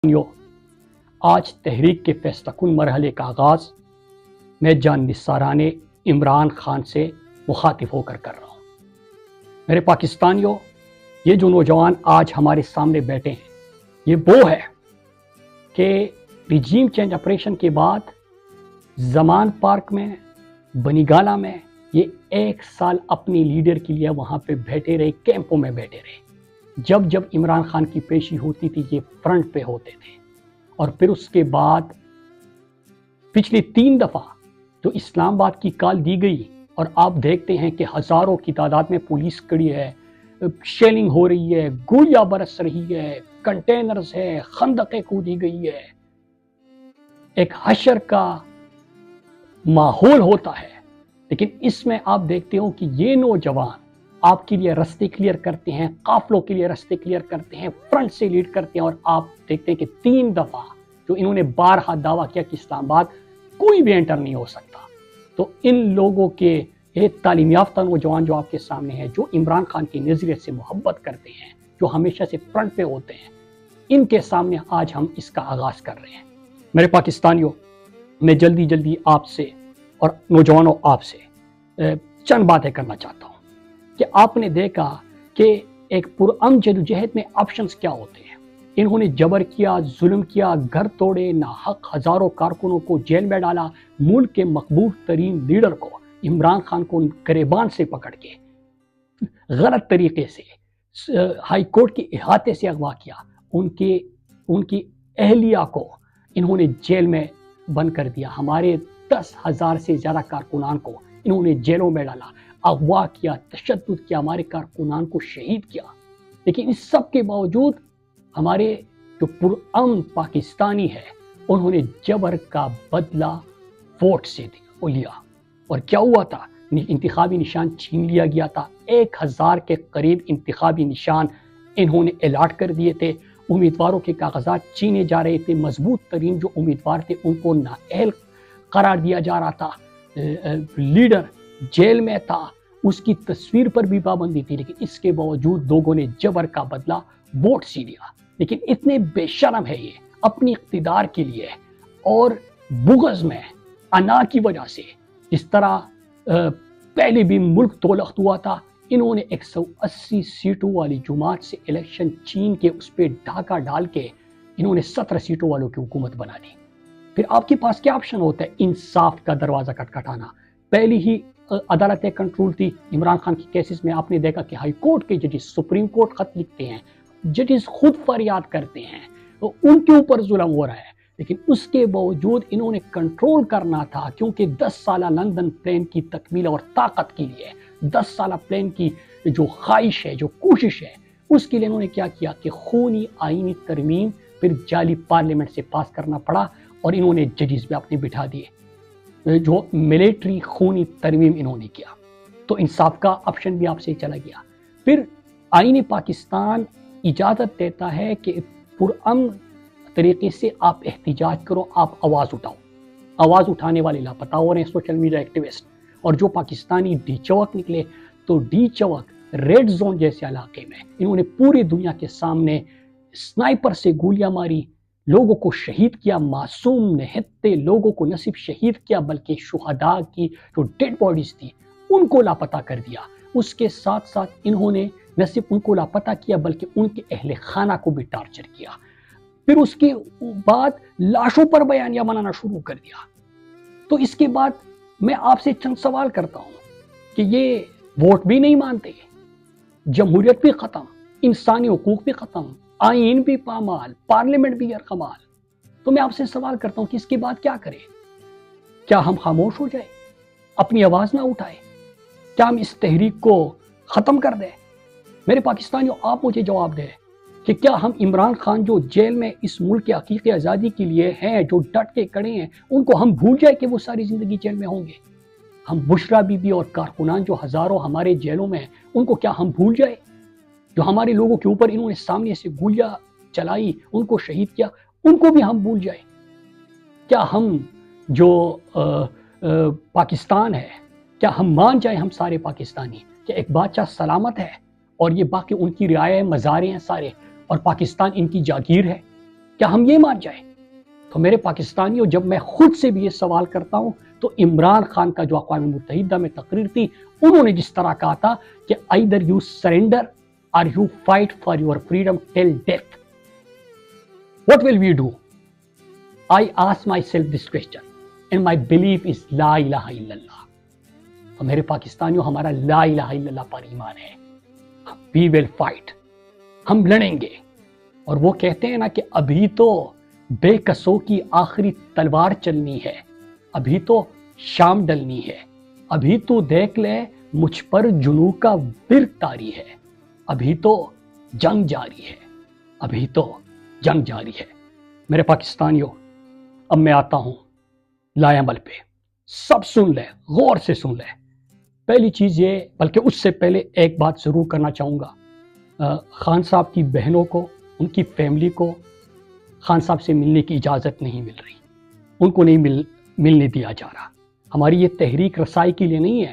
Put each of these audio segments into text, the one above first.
ساتھیو، آج تحریک کے فیصلہ کن مرحلے کا آغاز میں جان نثارانہ عمران خان سے مخاطب ہو کر رہا ہوں۔ میرے پاکستانیوں، یہ جو نوجوان آج ہمارے سامنے بیٹھے ہیں، یہ وہ ہے کہ ریجیم چینج آپریشن کے بعد زمان پارک میں، بنی گالہ میں یہ 1 سال اپنی لیڈر کے لیے وہاں پہ بیٹھے رہے، کیمپوں میں بیٹھے رہے۔ جب عمران خان کی پیشی ہوتی تھی یہ فرنٹ پہ ہوتے تھے، اور پھر اس کے بعد پچھلی 3 دفعہ جو اسلام آباد کی کال دی گئی، اور آپ دیکھتے ہیں کہ ہزاروں کی تعداد میں پولیس کڑی ہے، شیلنگ ہو رہی ہے، گولیاں برس رہی ہے، کنٹینرز ہے، خندقیں کھودی گئی ہے، ایک حشر کا ماحول ہوتا ہے۔ لیکن اس میں آپ دیکھتے ہو کہ یہ نوجوان آپ کے لیے رستے کلیئر کرتے ہیں، قافلوں کے لیے رستے کلیئر کرتے ہیں، فرنٹ سے لیڈ کرتے ہیں، اور آپ دیکھتے ہیں کہ 3 دفعہ جو انہوں نے بارہا دعویٰ کیا کہ اسلام آباد کوئی بھی انٹر نہیں ہو سکتا۔ تو ان لوگوں کے یہ تعلیم یافتہ نوجوان جو آپ کے سامنے ہیں، جو عمران خان کے نظریے سے محبت کرتے ہیں، جو ہمیشہ سے فرنٹ پہ ہوتے ہیں، ان کے سامنے آج ہم اس کا آغاز کر رہے ہیں۔ میرے پاکستانیوں، میں جلدی آپ سے اور نوجوانوں آپ سے چند باتیں کرنا چاہتا ہوں کہ آپ نے دیکھا کہ ایک پرامن جدوجہد میں آپشنز کیا ہوتے ہیں۔ انہوں نے جبر کیا، ظلم کیا، گھر توڑے، ناحق ہزاروں کارکنوں کو جیل میں ڈالا، ملک کے مقبول ترین لیڈر کو، عمران خان کو گریبان سے پکڑ کے غلط طریقے سے ہائی کورٹ کے احاطے سے اغوا کیا، ان کی اہلیہ کو انہوں نے جیل میں بند کر دیا، ہمارے 10,000 سے زیادہ کارکنان کو انہوں نے جیلوں میں ڈالا، اغوا کیا، تشدد کیا، ہمارے کارکنان کو شہید کیا۔ لیکن اس سب کے باوجود ہمارے جو پرامن پاکستانی ہے، انہوں نے جبر کا بدلہ ووٹ سے لیا، اور کیا ہوا تھا؟ انتخابی نشان چھین لیا گیا تھا۔ 1,000 کے قریب انتخابی نشان انہوں نے الاٹ کر دیے تھے، امیدواروں کے کاغذات چھینے جا رہے تھے، مضبوط ترین جو امیدوار تھے ان کو نااہل قرار دیا جا رہا تھا، لیڈر جیل میں تھا، اس کی تصویر پر بھی پابندی تھی، لیکن اس کے باوجود لوگوں نے جبر کا بدلہ ووٹ سے لیا۔ لیکن اتنے بے شرم ہے یہ اپنی اقتدار کے لیے اور بغض میں انا کی وجہ سے، جس طرح پہلے بھی ملک دولخت ہوا تھا، انہوں نے 180 سیٹوں والی جماعت سے الیکشن چھین کے اس پہ ڈھاکہ ڈال کے انہوں نے 17 سیٹوں والوں کی حکومت بنا دی۔ پھر آپ کے پاس کیا آپشن ہوتا ہے؟ انصاف کا دروازہ کھٹکھٹانا۔ پہلی ہی عدالتیں کنٹرول تھی عمران خان کی کیسز میں، آپ نے دیکھا کہ ہائی کورٹ کے ججز سپریم کورٹ خط لکھتے ہیں، ججز خود فریاد کرتے ہیں، تو ان کے اوپر ظلم ہو رہا ہے، لیکن اس کے باوجود انہوں نے کنٹرول کرنا تھا، کیونکہ 10 سالہ لندن پلان کی تکمیل اور طاقت کے لیے، 10 سالہ پلان کی جو خواہش ہے، جو کوشش ہے، اس کے لیے انہوں نے کیا کیا کہ خونی آئینی ترمیم پھر جعلی پارلیمنٹ سے پاس کرنا پڑا، اور انہوں نے ججز بھی اپنے بٹھا دیے، جو ملٹری خونی ترمیم انہوں نے کیا۔ تو انصاف کا آپشن بھی آپ سے چلا گیا۔ پھر آئین پاکستان اجازت دیتا ہے کہ پرامن طریقے سے آپ احتجاج کرو، آپ آواز اٹھاؤ۔ آواز اٹھانے والے لاپتہ ہو رہے ہیں سوشل میڈیا ایکٹیوسٹ، اور جو پاکستانی ڈی چوک نکلے، تو ڈی چوک ریڈ زون جیسے علاقے میں انہوں نے پوری دنیا کے سامنے سنائپر سے گولیاں ماری، لوگوں کو شہید کیا، معصوم نہتے لوگوں کو نہ صرف شہید کیا بلکہ شہداء کی جو ڈیڈ باڈیز تھی ان کو لاپتہ کر دیا۔ اس کے ساتھ ساتھ انہوں نے نہ صرف ان کو لاپتہ کیا بلکہ ان کے اہل خانہ کو بھی ٹارچر کیا۔ پھر اس کے بعد لاشوں پر بیانیہ بنانا شروع کر دیا۔ تو اس کے بعد میں آپ سے چند سوال کرتا ہوں کہ یہ ووٹ بھی نہیں مانتے، جمہوریت بھی ختم، انسانی حقوق بھی ختم، آئین بھی پامال، پارلیمنٹ بھی یرغمال، تو میں آپ سے سوال کرتا ہوں کہ اس کے بعد کیا کریں؟ کیا ہم خاموش ہو جائیں، اپنی آواز نہ اٹھائیں؟ کیا ہم اس تحریک کو ختم کر دیں؟ میرے پاکستانیوں، آپ مجھے جواب دیں کہ کیا ہم عمران خان جو جیل میں اس ملک کے حقیقی آزادی کے لیے ہیں، جو ڈٹ کے کڑے ہیں، ان کو ہم بھول جائیں کہ وہ ساری زندگی جیل میں ہوں گے؟ ہم بشرا بی بی اور کارکنان جو ہزاروں ہمارے جیلوں میں ہیں، ان کو کیا ہم بھول جائیں؟ جو ہمارے لوگوں کے اوپر انہوں نے سامنے سے گولیاں چلائی، ان کو شہید کیا، ان کو بھی ہم بھول جائیں؟ کیا ہم جو پاکستان ہے، کیا ہم مان جائیں، ہم سارے پاکستانی، کہ ایک بادشاہ سلامت ہے اور یہ باقی ان کی رعایا مزاریں ہیں سارے، اور پاکستان ان کی جاگیر ہے؟ کیا ہم یہ مان جائیں؟ تو میرے پاکستانیوں، جب میں خود سے بھی یہ سوال کرتا ہوں تو عمران خان کا جو اقوام متحدہ میں تقریر تھی، انہوں نے جس طرح کہا تھا کہ either you surrender or you fight for your freedom till death. What will we do? I ask myself this question and my belief is لا الہ الا اللہ. تو میرے پاکستانیوں، ہمارا لا الہ الا اللہ پر ایمان ہے. We will fight. ہم لڑیں گے. اور وہ کہتے ہیں نا کہ ابھی تو بے کسوں کی آخری تلوار چلنی ہے، ابھی تو شام ڈلنی ہے، ابھی تو دیکھ لے مجھ پر جنوں کا ورق طاری ہے، ابھی تو جنگ جاری ہے، ابھی تو جنگ جاری ہے. میرے پاکستانیوں، اب میں آتا ہوں لائے عمل پہ. سب سن لیں، غور سے سن لیں. پہلی چیز یہ، بلکہ اس سے پہلے ایک بات ضرور کرنا چاہوں گا. خان صاحب کی بہنوں کو، ان کی فیملی کو خان صاحب سے ملنے کی اجازت نہیں مل رہی، ان کو نہیں ملنے دیا جا رہا. ہماری یہ تحریک رسائی کے لیے نہیں ہے،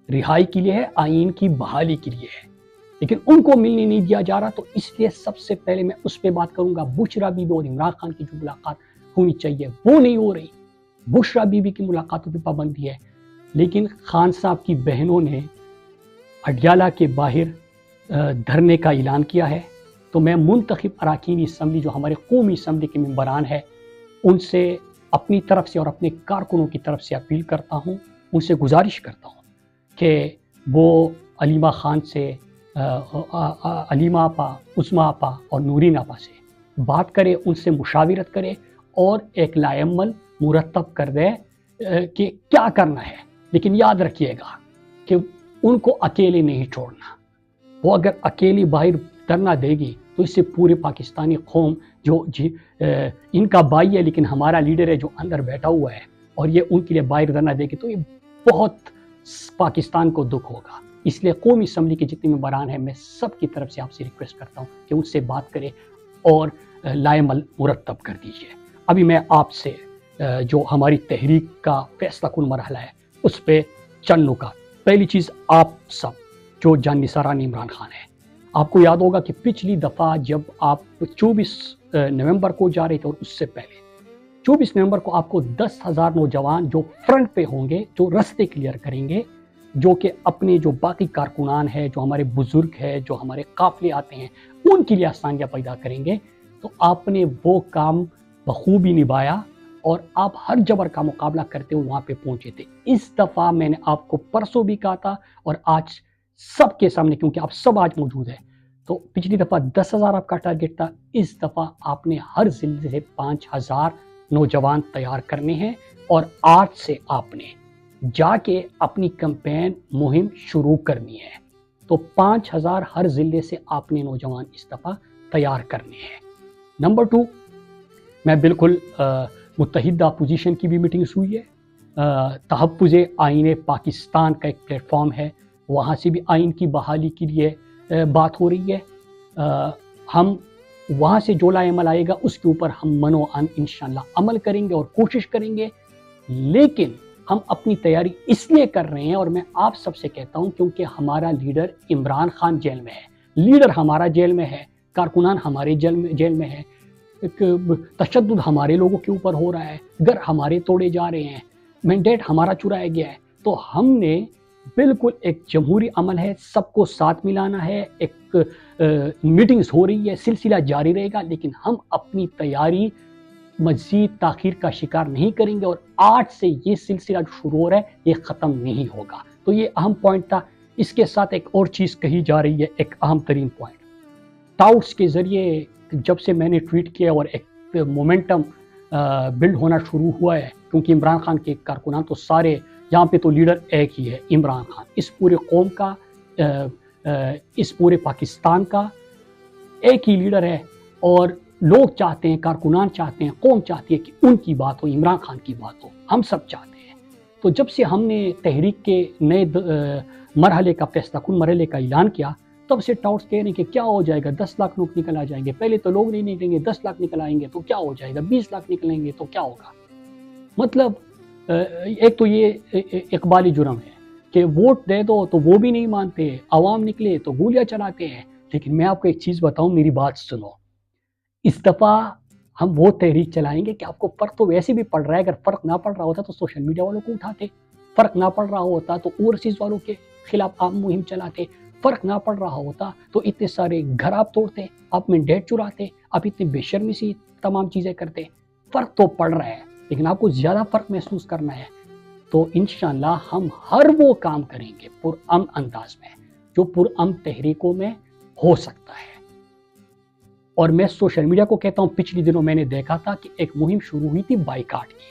رہائی کے لیے ہے، آئین کی بحالی کے لیے ہے، لیکن ان کو ملنے نہیں دیا جا رہا. تو اس لیے سب سے پہلے میں اس پہ بات کروں گا. بشرا بی بی اور عمران خان کی جو ملاقات ہونی چاہیے وہ نہیں ہو رہی. بشرا بی بی کی ملاقاتوں پہ پابندی ہے، لیکن خان صاحب کی بہنوں نے اڈیالہ کے باہر دھرنے کا اعلان کیا ہے. تو میں منتخب اراکین اسمبلی، جو ہمارے قومی اسمبلی کے ممبران ہیں، ان سے اپنی طرف سے اور اپنے کارکنوں کی طرف سے اپیل کرتا ہوں، ان سے گزارش کرتا ہوں کہ وہ علیمہ خان سے، علیمہ آپا، عظمیٰ آپا اور نورین آپا سے بات کرے، ان سے مشاورت کرے اور ایک لائحہ عمل مرتب کر دے کہ کیا کرنا ہے. لیکن یاد رکھیے گا کہ ان کو اکیلے نہیں چھوڑنا. وہ اگر اکیلی باہر دھرنا دے گی تو اس سے پورے پاکستانی قوم، جو ان کا بھائی ہے لیکن ہمارا لیڈر ہے جو اندر بیٹھا ہوا ہے، اور یہ ان کے لیے باہر دھرنا دے گی تو یہ بہت پاکستان کو دکھ ہوگا. اس لیے قومی اسمبلی کے جتنے ممبران ہیں، میں سب کی طرف سے آپ سے ریکویسٹ کرتا ہوں کہ ان سے بات کرے اور لائحہ عمل مرتب کر دیجیے. ابھی میں آپ سے جو ہماری تحریک کا فیصلہ کن مرحلہ ہے اس پہ چند نکات. پہلی چیز، آپ سب جو جان نثاران عمران خان ہیں، آپ کو یاد ہوگا کہ پچھلی دفعہ جب آپ 24 نومبر کو جا رہے تھے، اور اس سے پہلے 24 نومبر کو آپ کو 10,000 نوجوان جو فرنٹ پہ ہوں گے، جو رستے کلیئر کریں گے، جو کہ اپنے جو باقی کارکنان ہیں، جو ہمارے بزرگ ہیں، جو ہمارے قافلے آتے ہیں، ان کے لیے آسانیاں پیدا کریں گے. تو آپ نے وہ کام بخوبی نبھایا اور آپ ہر جبر کا مقابلہ کرتے ہوئے وہاں پہ پہنچے تھے. اس دفعہ میں نے آپ کو پرسوں بھی کہا تھا اور آج سب کے سامنے، کیونکہ آپ سب آج موجود ہیں، تو پچھلی دفعہ 10,000 آپ کا ٹارگٹ تھا، اس دفعہ آپ نے ہر ضلع سے 5,000 نوجوان تیار کرنے ہیں، اور آج سے آپ نے جا کے اپنی کمپین مہم شروع کرنی ہے. تو 5,000 ہر ضلع سے آپ نے نوجوان اس دفعہ تیار کرنے ہیں. نمبر 2، میں بالکل متحدہ اپوزیشن کی بھی میٹنگز ہوئی ہے. تحفظ آئین پاکستان کا ایک پلیٹ فارم ہے، وہاں سے بھی آئین کی بحالی کے لیے بات ہو رہی ہے. ہم وہاں سے جو لائحہ عمل آئے گا اس کے اوپر ہم من و عن انشاءاللہ عمل کریں گے اور کوشش کریں گے. لیکن ہم اپنی تیاری اس لیے کر رہے ہیں، اور میں آپ سب سے کہتا ہوں، کیونکہ ہمارا لیڈر عمران خان جیل میں ہے، لیڈر ہمارا جیل میں ہے، کارکنان ہمارے جیل میں ہے، تشدد ہمارے لوگوں کے اوپر ہو رہا ہے، گھر ہمارے توڑے جا رہے ہیں، مینڈیٹ ہمارا چرایا گیا ہے. تو ہم نے بالکل ایک جمہوری عمل ہے، سب کو ساتھ ملانا ہے، ایک میٹنگز ہو رہی ہے، سلسلہ جاری رہے گا، لیکن ہم اپنی تیاری مزید تاخیر کا شکار نہیں کریں گے، اور آج سے یہ سلسلہ جو شروع ہو رہا ہے یہ ختم نہیں ہوگا. تو یہ اہم پوائنٹ تھا. اس کے ساتھ ایک اور چیز کہی جا رہی ہے، ایک اہم ترین پوائنٹ، ٹاؤٹس کے ذریعے جب سے میں نے ٹویٹ کیا اور ایک مومنٹم بلڈ ہونا شروع ہوا ہے، کیونکہ عمران خان کے کارکنان تو سارے یہاں پہ تو لیڈر ایک ہی ہے، عمران خان. اس پورے قوم کا، اس پورے پاکستان کا ایک ہی لیڈر ہے، اور لوگ چاہتے ہیں، کارکنان چاہتے ہیں، قوم چاہتی ہے کہ ان کی بات ہو، عمران خان کی بات ہو. ہم سب چاہتے ہیں. تو جب سے ہم نے تحریک کے نئے مرحلے کا، فیصلہ کن مرحلے کا اعلان کیا، تب سے ٹاؤٹس کہہ رہے ہیں کہ کیا ہو جائے گا، 10 لاکھ لوگ نکل آ جائیں گے. پہلے تو لوگ نہیں نکلیں گے، 10 لاکھ نکل آئیں گے تو کیا ہو جائے گا، 20 لاکھ نکلیں گے تو کیا ہوگا. مطلب ایک تو یہ اقبالی جرم ہے کہ ووٹ دے دو تو وہ بھی نہیں مانتے، عوام نکلے تو گولیاں چلاتے ہیں. لیکن میں آپ کو ایک چیز بتاؤں، میری بات سنو. اس دفعہ ہم وہ تحریک چلائیں گے کہ آپ کو فرق تو ویسے بھی پڑ رہا ہے، اگر فرق نہ پڑ رہا ہوتا تو سوشل میڈیا والوں کو اٹھاتے، فرق نہ پڑ رہا ہوتا تو اوورسیز والوں کے خلاف آپ مہم چلاتے، فرق نہ پڑ رہا ہوتا تو اتنے سارے گھر آپ توڑتے، آپ مینڈیٹ چراتے، آپ اتنے بے شرمی سے تمام چیزیں کرتے۔ فرق تو پڑ رہا ہے، لیکن آپ کو زیادہ فرق محسوس کرنا ہے تو انشاءاللہ ہم ہر وہ کام کریں گے پرامن انداز میں جو پرامن تحریکوں میں ہو سکتا ہے۔ اور میں سوشل میڈیا کو کہتا ہوں، پچھلی دنوں میں نے دیکھا تھا کہ ایک مہم شروع ہوئی تھی بائیکاٹ کی،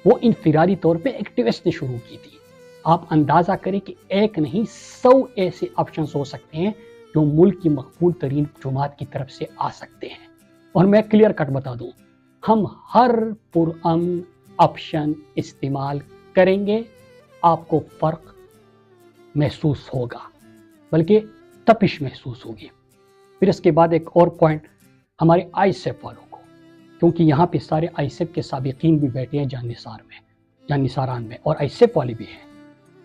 وہ انفرادی طور پہ ایکٹیوسٹ نے شروع کی تھی۔ آپ اندازہ کریں کہ ایک نہیں 100 ایسے آپشنز ہو سکتے ہیں جو ملک کی مقبول ترین جماعت کی طرف سے آ سکتے ہیں۔ اور میں کلیئر کٹ بتا دوں، ہم ہر پرامن آپشن استعمال کریں گے، آپ کو فرق محسوس ہوگا، بلکہ تپش محسوس ہوگی۔ پھر اس کے بعد ایک اور پوائنٹ ہمارے آئی سیف والوں کو، کیونکہ یہاں پہ سارے آئی سیف کے سابقین بھی بیٹھے ہیں جان نثاران میں، اور آئی سیف والے بھی ہیں۔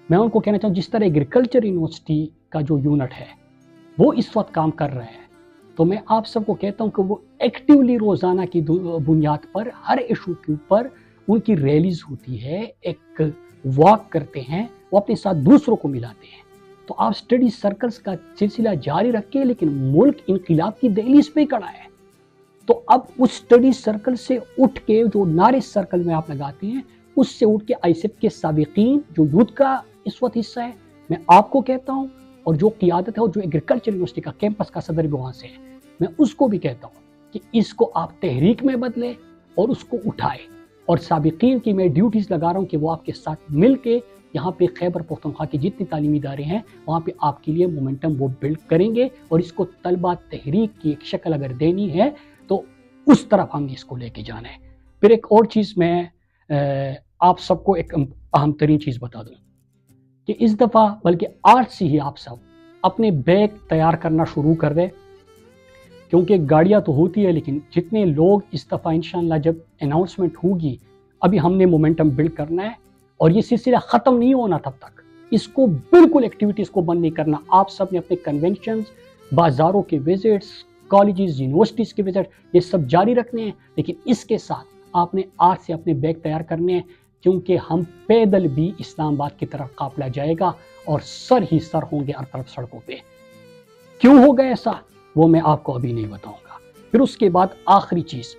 میں ان کو کہنا چاہوں، جس طرح ایگریکلچر یونیورسٹی کا جو یونٹ ہے وہ اس وقت کام کر رہا ہے، تو میں آپ سب کو کہتا ہوں کہ وہ ایکٹیولی روزانہ کی بنیاد پر ہر ایشو کے اوپر ان کی ریلیز ہوتی ہے، ایک واک کرتے ہیں، وہ اپنے ساتھ دوسروں کو ملاتے ہیں۔ تو آپ اسٹڈی سرکلز کا سلسلہ جاری رکھیں، لیکن ملک انقلاب کی دہلیز پہ کھڑا ہے، تو اب اس اسٹڈی سرکل سے اٹھ کے جو نعرے سرکل میں آپ لگاتے ہیں، اس سے اٹھ کے آئی سیف کے سابقین جو یوتھ کا اس وقت حصہ ہے، میں آپ کو کہتا ہوں، اور جو قیادت ہے اور جو ایگریکلچر یونیورسٹی کا کیمپس کا صدر بھی وہاں سے ہے، میں اس کو بھی کہتا ہوں کہ اس کو آپ تحریک میں بدلے اور اس کو اٹھائے۔ اور سابقین کی میں ڈیوٹیز لگا رہا ہوں کہ وہ آپ کے ساتھ مل کے یہاں پہ خیبر پختونخوا کی جتنی تعلیمی ادارے ہیں وہاں پہ آپ کے لیے مومنٹم وہ بلڈ کریں گے، اور اس کو طلبہ تحریک کی ایک شکل اگر دینی ہے تو اس طرف ہم نے اس کو لے کے جانا ہے۔ پھر ایک اور چیز میں آپ سب کو ایک اہم ترین چیز بتا دوں کہ اس دفعہ بلکہ آج سے ہی آپ سب اپنے بیگ تیار کرنا شروع کر دیں، کیونکہ گاڑیاں تو ہوتی ہے، لیکن جتنے لوگ اس دفعہ انشاءاللہ جب اناؤنسمنٹ ہوگی، ابھی ہم نے مومنٹم بلڈ کرنا ہے، اور یہ سلسلہ ختم نہیں ہونا تب تک، اس کو بالکل ایکٹیویٹیز کو بند نہیں کرنا۔ آپ سب نے اپنے کنونشنز، بازاروں کے وزٹس، کالجز، یونیورسٹیز کے وزٹ، یہ سب جاری رکھنے ہیں، لیکن اس کے ساتھ آپ نے آج سے اپنے بیگ تیار کرنے ہیں، کیونکہ ہم پیدل بھی اسلام آباد کی طرف قافلہ جائے گا اور سر ہی سر ہوں گے ہر طرف سڑکوں پہ۔ کیوں ہوگا ایسا وہ میں آپ کو ابھی نہیں بتاؤں گا۔ پھر اس کے بعد آخری چیز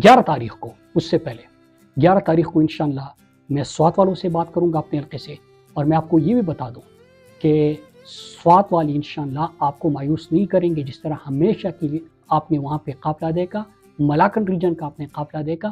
11 تاریخ کو، اس سے پہلے 11 تاریخ کو انشاءاللہ میں سوات والوں سے بات کروں گا اپنے حلقے سے، اور میں آپ کو یہ بھی بتا دوں کہ سوات والی انشاءاللہ آپ کو مایوس نہیں کریں گے، جس طرح ہمیشہ کے لیے آپ نے وہاں پہ قافلہ دیکھا، ملاکن ریجن کا آپ نے قافلہ دیکھا،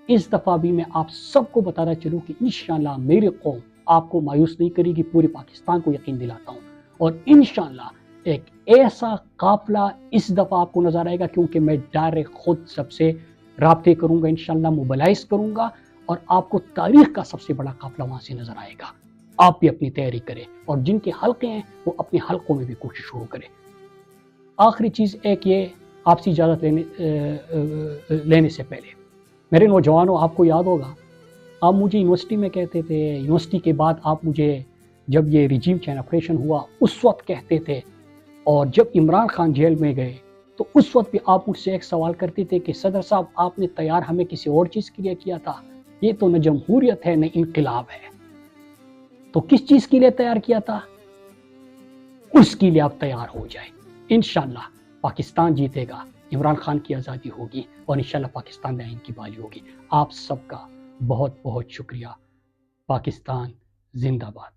اس دفعہ بھی میں آپ سب کو بتانا چلوں کہ انشاءاللہ میری قوم آپ کو مایوس نہیں کرے گی، پورے پاکستان کو یقین دلاتا ہوں، اور انشاءاللہ ایک ایسا قافلہ اس دفعہ آپ کو نظر آئے گا، کیونکہ میں ڈائریکٹ خود سب سے رابطے کروں گا، انشاءاللہ موبلائز کروں گا، اور آپ کو تاریخ کا سب سے بڑا قافلہ وہاں سے نظر آئے گا۔ آپ بھی اپنی تیاری کریں، اور جن کے حلقے ہیں وہ اپنے حلقوں میں بھی کوشش شروع کریں۔ آخری چیز ایک یہ، آپ سے اجازت لینے سے پہلے، میرے نوجوانوں، آپ کو یاد ہوگا آپ مجھے یونیورسٹی میں کہتے تھے، یونیورسٹی کے بعد آپ مجھے جب یہ رجیم چینج آپریشن ہوا اس وقت کہتے تھے، اور جب عمران خان جیل میں گئے تو اس وقت بھی آپ مجھ سے ایک سوال کرتے تھے کہ صدر صاحب آپ نے تیار ہمیں کسی اور چیز کے لیے کیا تھا، یہ تو نہ جمہوریت ہے نہ انقلاب ہے، تو کس چیز کے لیے تیار کیا تھا؟ اس کے لیے آپ تیار ہو جائیں۔ انشاءاللہ پاکستان جیتے گا، عمران خان کی آزادی ہوگی، اور انشاءاللہ پاکستان میں آئین کی بحالی ہوگی۔ آپ سب کا بہت بہت شکریہ۔ پاکستان زندہ باد۔